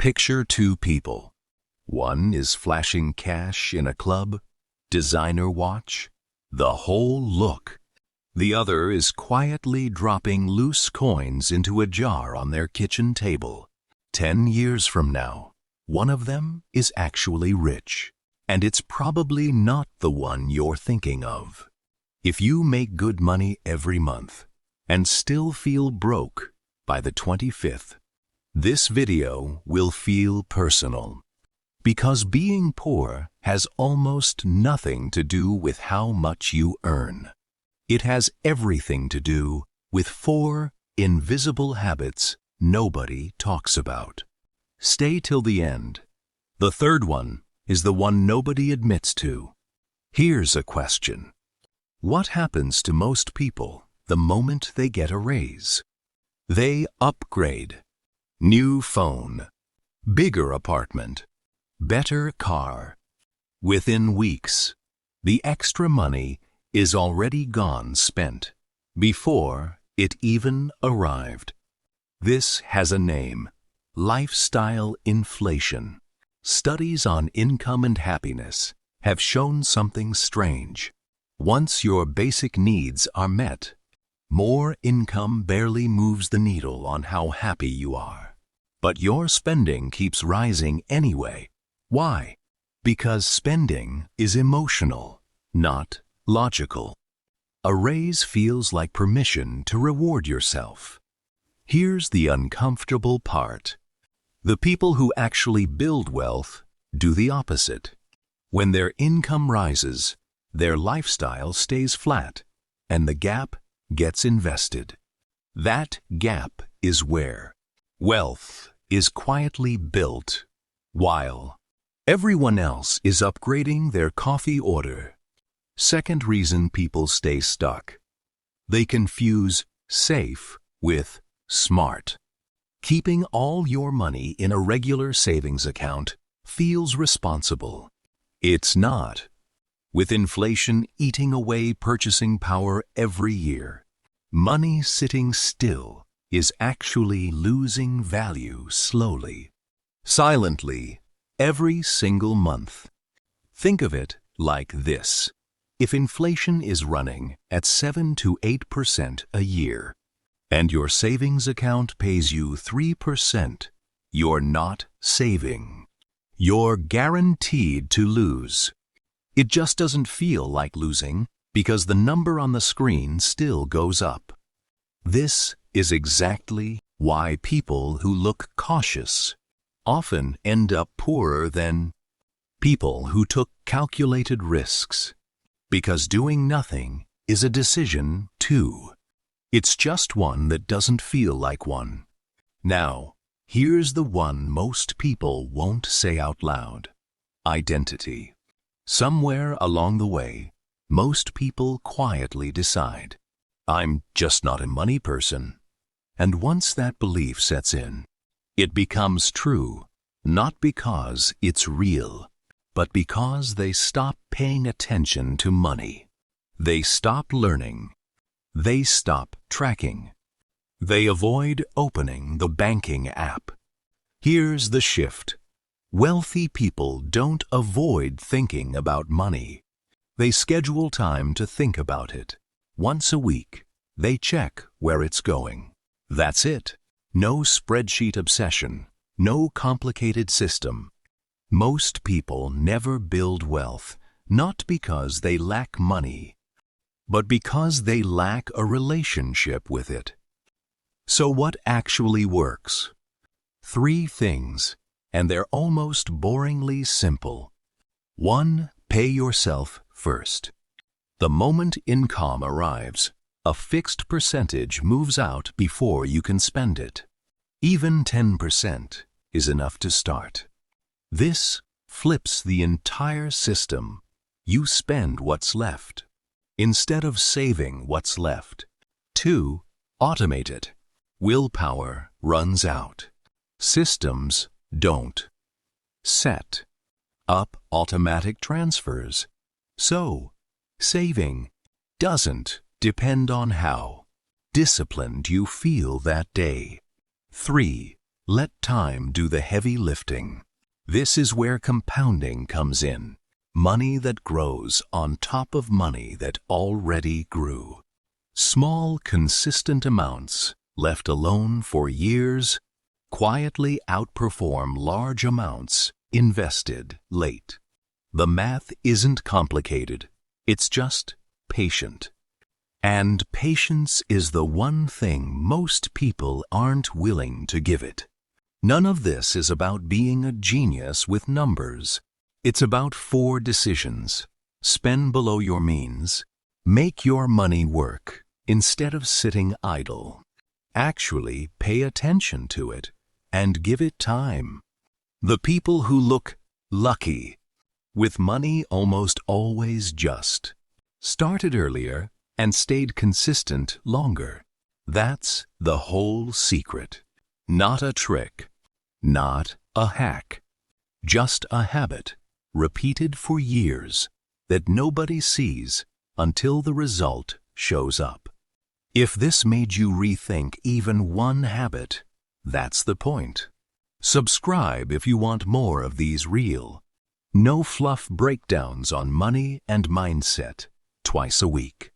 Picture two people. One is flashing cash in a club, designer watch, the whole look. The other is quietly dropping loose coins into a jar on their kitchen table. 10 years from now, one of them is actually rich, and it's probably not the one you're thinking of. If you make good money every month and still feel broke by the 25th, this video will feel personal. Because being poor has almost nothing to do with how much you earn. It has everything to do with 4 invisible habits nobody talks about. Stay till the end. The third one is the one nobody admits to. Here's a question. What happens to most people the moment they get a raise? They upgrade. New phone, bigger apartment, better car. Within weeks, the extra money is already gone spent before it even arrived. This has a name: lifestyle inflation. Studies on income and happiness have shown something strange. Once your basic needs are met, more income barely moves the needle on how happy you are. But your spending keeps rising anyway. Why? Because spending is emotional, not logical. A raise feels like permission to reward yourself. Here's the uncomfortable part. The people who actually build wealth do the opposite. When their income rises, their lifestyle stays flat, and the gap gets invested. That gap is where wealth is quietly built, while everyone else is upgrading their coffee order. Second reason people stay stuck. They confuse safe with smart. Keeping all your money in a regular savings account feels responsible. It's not. With inflation eating away purchasing power every year, money sitting still is actually losing value slowly, silently, every single month. Think of it like this. If inflation is running at 7 to 8% a year, and your savings account pays you 3%, you're not saving. You're guaranteed to lose. It just doesn't feel like losing because the number on the screen still goes up. This is exactly why people who look cautious often end up poorer than people who took calculated risks. Because doing nothing is a decision too. It's just one that doesn't feel like one. Now, here's the one most people won't say out loud: identity. Somewhere along the way, most people quietly decide, I'm just not a money person. And once that belief sets in, it becomes true, not because it's real, but because they stop paying attention to money. They stop learning. They stop tracking. They avoid opening the banking app. Here's the shift. Wealthy people don't avoid thinking about money. They schedule time to think about it. Once a week, they check where it's going. That's it. No spreadsheet obsession. No complicated system. Most people never build wealth, not because they lack money, but because they lack a relationship with it. So what actually works? 3 things, and they're almost boringly simple. 1. Pay yourself first. The moment income arrives, a fixed percentage moves out before you can spend it. Even 10% is enough to start. This flips the entire system. You spend what's left, instead of saving what's left. 2. Automate it. Willpower runs out. Systems don't. Set up automatic transfers. So, saving doesn't depend on how disciplined you feel that day. 3. Let time do the heavy lifting. This is where compounding comes in. Money that grows on top of money that already grew. Small, consistent amounts, left alone for years, quietly outperform large amounts invested late. The math isn't complicated. It's just patient. And patience is the one thing most people aren't willing to give it. None of this is about being a genius with numbers. It's about 4 decisions. Spend below your means. Make your money work instead of sitting idle. Actually pay attention to it and give it time. The people who look lucky with money almost always just started earlier and stayed consistent longer. That's the whole secret. Not a trick, not a hack, just a habit repeated for years that nobody sees until the result shows up. If this made you rethink even one habit, that's the point. Subscribe if you want more of these real, no fluff breakdowns on money and mindset twice a week.